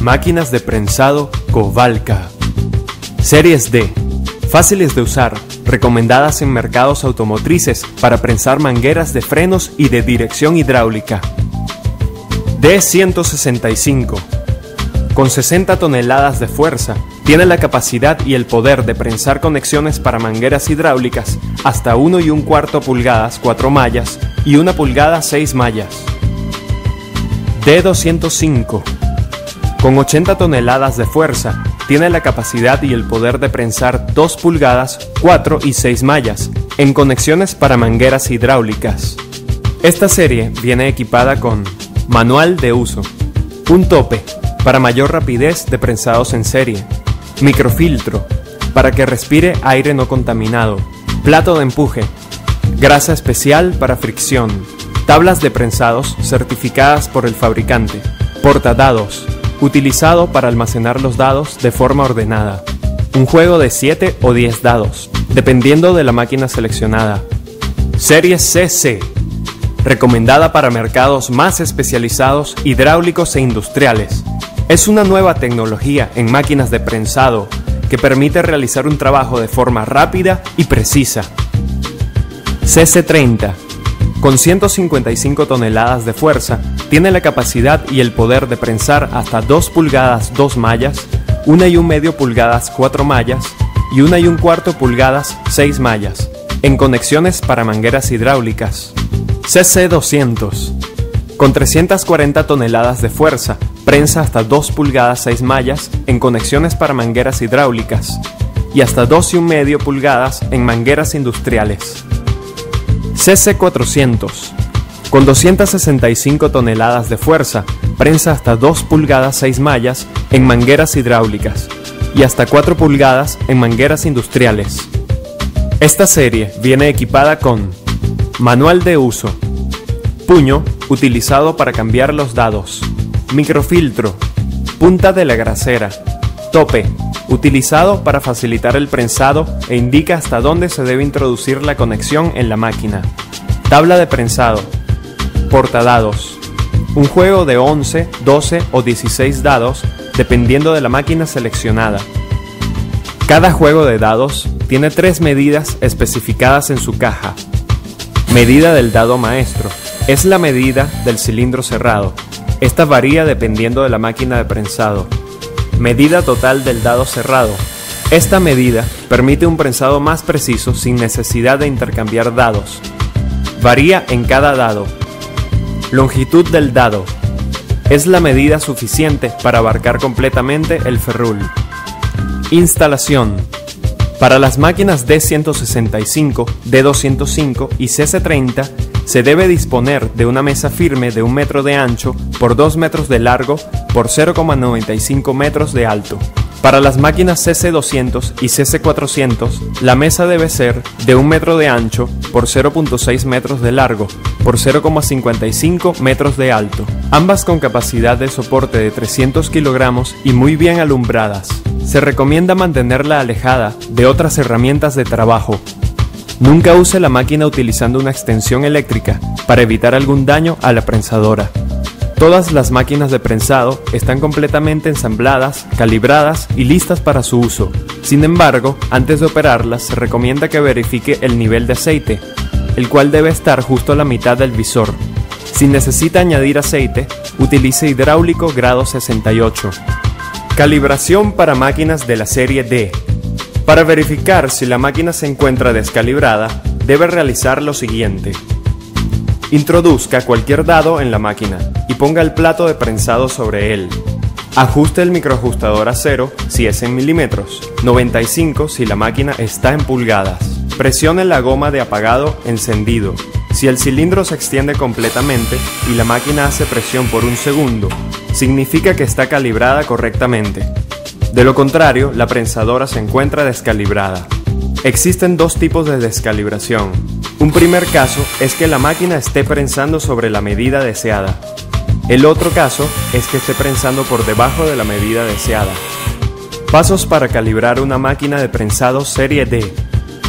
Máquinas de prensado Kowalka. Series D. Fáciles de usar, recomendadas en mercados automotrices para prensar mangueras de frenos y de dirección hidráulica. D165. Con 60 toneladas de fuerza, tiene la capacidad y el poder de prensar conexiones para mangueras hidráulicas hasta 1 1/4 pulgadas 4 mallas y 1 pulgada 6 mallas. D205. Con 80 toneladas de fuerza, tiene la capacidad y el poder de prensar 2 pulgadas 4 y 6 mallas en conexiones para mangueras hidráulicas. Esta serie viene equipada con manual de uso, un tope para mayor rapidez de prensados en serie, microfiltro para que respire aire no contaminado, plato de empuje, grasa especial para fricción, tablas de prensados certificadas por el fabricante, portadados, utilizado para almacenar los dados de forma ordenada, un juego de 7 o 10 dados, dependiendo de la máquina seleccionada. Serie CC, recomendada para mercados más especializados, hidráulicos e industriales. Es una nueva tecnología en máquinas de prensado que permite realizar un trabajo de forma rápida y precisa. CC30. Con 155 toneladas de fuerza, tiene la capacidad y el poder de prensar hasta 2 pulgadas 2 mallas, 1 1/2 pulgadas 4 mallas y 1 1/4 pulgadas 6 mallas, en conexiones para mangueras hidráulicas. CC200. Con 340 toneladas de fuerza, prensa hasta 2 pulgadas 6 mallas en conexiones para mangueras hidráulicas y hasta 2 1/2 pulgadas en mangueras industriales. CC400. Con 265 toneladas de fuerza, prensa hasta 2 pulgadas 6 mallas en mangueras hidráulicas y hasta 4 pulgadas en mangueras industriales. Esta serie viene equipada con manual de uso, puño utilizado para cambiar los dados, microfiltro, punta de la grasera, tope utilizado para facilitar el prensado e indica hasta dónde se debe introducir la conexión en la máquina, tabla de prensado, portadados, un juego de 11, 12 o 16 dados dependiendo de la máquina seleccionada. Cada juego de dados tiene 3 medidas especificadas en su caja. Medida del dado maestro es la medida del cilindro cerrado. Esta varía dependiendo de la máquina de prensado. Medida total del dado cerrado. Esta medida permite un prensado más preciso sin necesidad de intercambiar dados. Varía en cada dado. Longitud del dado. Es la medida suficiente para abarcar completamente el ferrul. Instalación. Para las máquinas D165, D205 y CC30 se debe disponer de una mesa firme de 1 metro de ancho por 2 metros de largo por 0,95 metros de alto. Para las máquinas CC200 y CC400, la mesa debe ser de 1 metro de ancho por 0,6 metros de largo por 0,55 metros de alto, ambas con capacidad de soporte de 300 kilogramos y muy bien alumbradas. Se recomienda mantenerla alejada de otras herramientas de trabajo. Nunca use la máquina utilizando una extensión eléctrica para evitar algún daño a la prensadora. Todas las máquinas de prensado están completamente ensambladas, calibradas y listas para su uso. Sin embargo, antes de operarlas se recomienda que verifique el nivel de aceite, el cual debe estar justo a la mitad del visor. Si necesita añadir aceite, utilice hidráulico grado 68. Calibración para máquinas de la serie D. Para verificar si la máquina se encuentra descalibrada, debe realizar lo siguiente. Introduzca cualquier dado en la máquina y ponga el plato de prensado sobre él. Ajuste el microajustador a 0 si es en milímetros, 95 si la máquina está en pulgadas. Presione la goma de apagado encendido. Si el cilindro se extiende completamente y la máquina hace presión por 1 segundo, significa que está calibrada correctamente. De lo contrario, la prensadora se encuentra descalibrada. Existen 2 tipos de descalibración. Un primer caso es que la máquina esté prensando sobre la medida deseada. El otro caso es que esté prensando por debajo de la medida deseada. Pasos para calibrar una máquina de prensado serie D.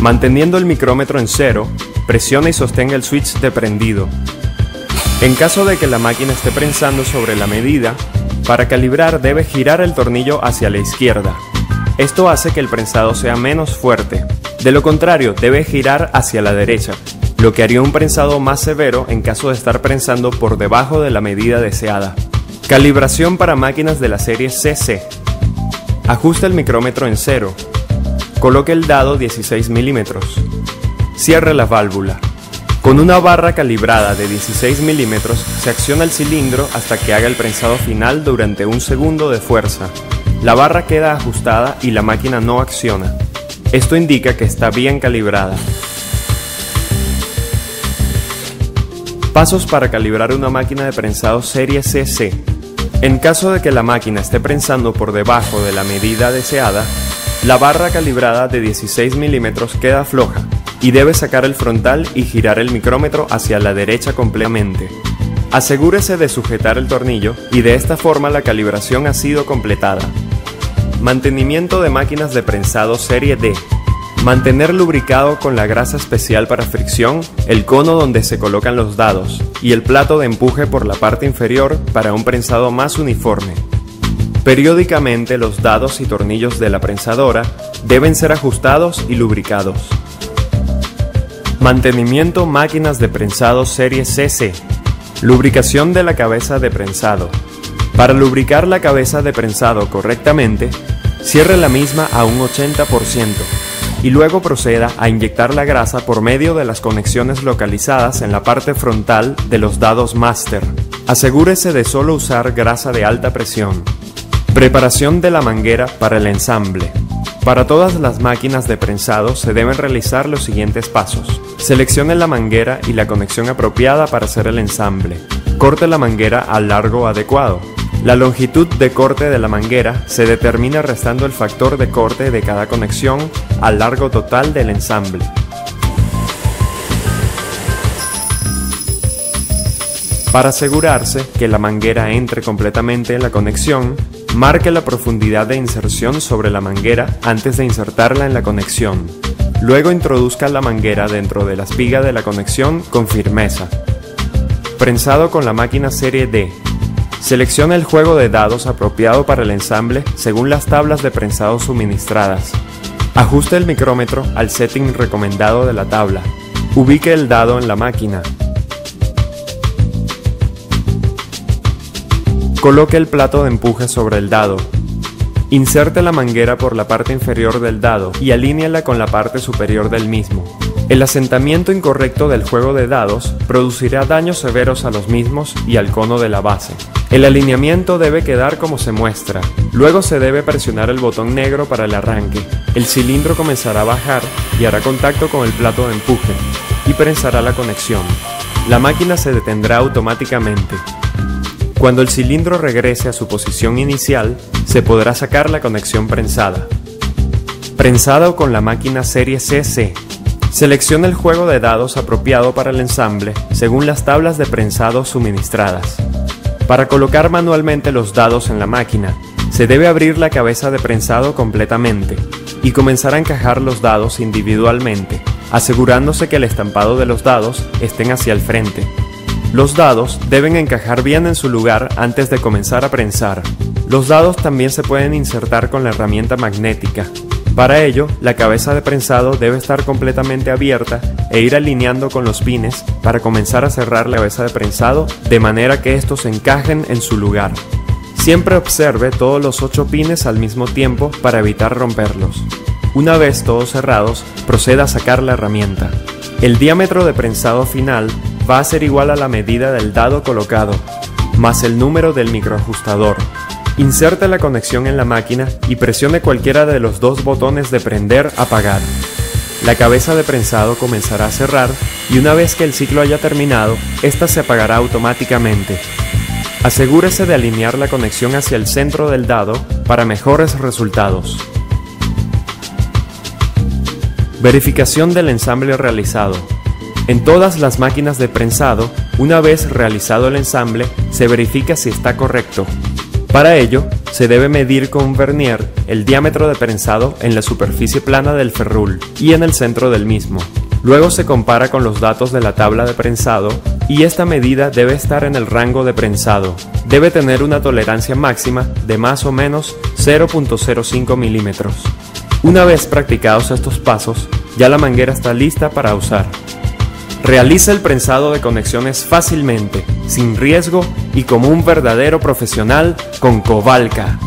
Manteniendo el micrómetro en 0, presione y sostenga el switch de prendido. En caso de que la máquina esté prensando sobre la medida, Para calibrar debe girar el tornillo hacia la izquierda. Esto hace que el prensado sea menos fuerte. De lo contrario, debe girar hacia la derecha, lo que haría un prensado más severo en caso de estar prensando por debajo de la medida deseada. Calibración para máquinas de la serie CC. Ajuste el micrómetro en 0. Coloque el dado 16 milímetros. Cierre la válvula. Con una barra calibrada de 16 milímetros se acciona el cilindro hasta que haga el prensado final durante 1 segundo de fuerza. La barra queda ajustada y la máquina no acciona. Esto indica que está bien calibrada. Pasos para calibrar una máquina de prensado serie CC. En caso de que la máquina esté prensando por debajo de la medida deseada, la barra calibrada de 16 milímetros queda floja y debe sacar el frontal y girar el micrómetro hacia la derecha completamente. Asegúrese de sujetar el tornillo y de esta forma la calibración ha sido completada. Mantenimiento de máquinas de prensado serie D. Mantener lubricado con la grasa especial para fricción el cono donde se colocan los dados y el plato de empuje por la parte inferior para un prensado más uniforme. Periódicamente los dados y tornillos de la prensadora deben ser ajustados y lubricados. Mantenimiento máquinas de prensado serie CC. Lubricación de la cabeza de prensado. Para lubricar la cabeza de prensado correctamente, cierre la misma a un 80% y luego proceda a inyectar la grasa por medio de las conexiones localizadas en la parte frontal de los dados máster. Asegúrese de solo usar grasa de alta presión. Preparación de la manguera para el ensamble. Para todas las máquinas de prensado se deben realizar los siguientes pasos. Seleccione la manguera y la conexión apropiada para hacer el ensamble. Corte la manguera al largo adecuado. La longitud de corte de la manguera se determina restando el factor de corte de cada conexión al largo total del ensamble. Para asegurarse que la manguera entre completamente en la conexión, marque la profundidad de inserción sobre la manguera antes de insertarla en la conexión. Luego introduzca la manguera dentro de la espiga de la conexión con firmeza. Prensado con la máquina serie D. Seleccione el juego de dados apropiado para el ensamble según las tablas de prensado suministradas. Ajuste el micrómetro al setting recomendado de la tabla. Ubique el dado en la máquina. Coloque el plato de empuje sobre el dado. Inserte la manguera por la parte inferior del dado y alíñela con la parte superior del mismo. El asentamiento incorrecto del juego de dados producirá daños severos a los mismos y al cono de la base. El alineamiento debe quedar como se muestra. Luego se debe presionar el botón negro para el arranque. El cilindro comenzará a bajar y hará contacto con el plato de empuje y prensará la conexión. La máquina se detendrá automáticamente. Cuando el cilindro regrese a su posición inicial, se podrá sacar la conexión prensada. Prensado con la máquina serie CC. Seleccione el juego de dados apropiado para el ensamble según las tablas de prensado suministradas. Para colocar manualmente los dados en la máquina, se debe abrir la cabeza de prensado completamente y comenzar a encajar los dados individualmente, asegurándose que el estampado de los dados estén hacia el frente. Los dados deben encajar bien en su lugar antes de comenzar a prensar. Los dados también se pueden insertar con la herramienta magnética. Para ello, la cabeza de prensado debe estar completamente abierta e ir alineando con los pines para comenzar a cerrar la cabeza de prensado de manera que estos encajen en su lugar. Siempre observe todos los 8 pines al mismo tiempo para evitar romperlos. Una vez todos cerrados, proceda a sacar la herramienta. El diámetro de prensado final va a ser igual a la medida del dado colocado, más el número del microajustador. Inserte la conexión en la máquina y presione cualquiera de los 2 botones de prender-apagar. La cabeza de prensado comenzará a cerrar y una vez que el ciclo haya terminado, esta se apagará automáticamente. Asegúrese de alinear la conexión hacia el centro del dado para mejores resultados. Verificación del ensamble realizado. En todas las máquinas de prensado, una vez realizado el ensamble, se verifica si está correcto. Para ello, se debe medir con un vernier el diámetro de prensado en la superficie plana del ferrul y en el centro del mismo. Luego se compara con los datos de la tabla de prensado y esta medida debe estar en el rango de prensado. Debe tener una tolerancia máxima de más o menos 0.05 milímetros. Una vez practicados estos pasos, ya la manguera está lista para usar. Realiza el prensado de conexiones fácilmente, sin riesgo y como un verdadero profesional con Covalca.